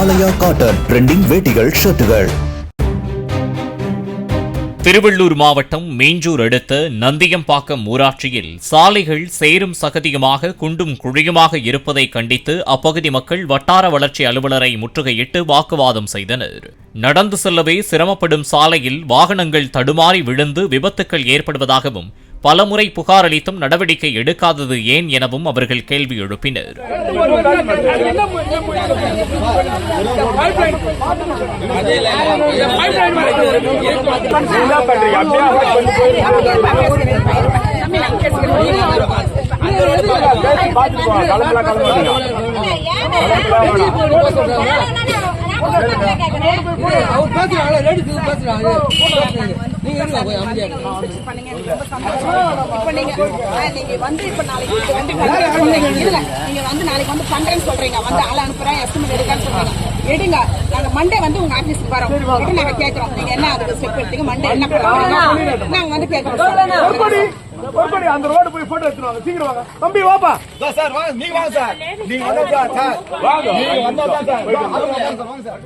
ஆலயா cotton trending வேட்டிகள் ஷர்ட்டுகள். திருவள்ளூர் மாவட்டம் மீஞ்சூர் அடுத்த நந்தியம்பாக்கம் ஊராட்சியில் சாலைகள் சேரும் சகதியுமாக குண்டும் குழியுமாக இருப்பதை கண்டித்து அப்பகுதி மக்கள் வட்டார வளர்ச்சி அலுவலரை முற்றுகையிட்டு வாக்குவாதம் செய்தனர். நடந்து செல்லவே சிரமப்படும் சாலையில் வாகனங்கள் தடுமாறி விழுந்து விபத்துக்கள் ஏற்படுவதாகவும் பலமுறை புகார் அளித்தும் நடவடிக்கை எடுக்காதது ஏன் எனவும் அவர்கள் கேள்வி எழுப்பினர். எடுங்க. நாங்க மண்டே வந்து உங்க ஆபீஸ்க்கு வரோம். நாங்க கேட்கிறோம் நீங்க என்ன அதுக்கு ஸ்டெப் எடுத்தீங்க, மண்டே என்ன பண்ணுவீங்க நாங்க வந்து கேட்கிறோம். அந்த ரோடு போய் போட்டோ எடுத்துவாங்க. சீக்கிரம் வாங்க தம்பி, வாப்பா சார். வாங்க, நீங்க வாங்க சார். நீங்க வந்தா சார் வாங்க, நீங்க வந்தா சார் வாங்க சார்.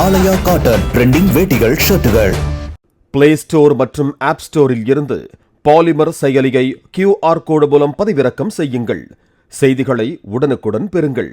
ஆலயா காட்டன் ட்ரெண்டிங் வேட்டிகள் ஷர்ட்டுகள். பிளே ஸ்டோர் மற்றும் ஆப் ஸ்டோரில் இருந்து பாலிமர் செயலியை QR கோடு மூலம் பதிவிறக்கம் செய்யுங்கள். செய்திகளை உடனுக்குடன் பெறுங்கள்.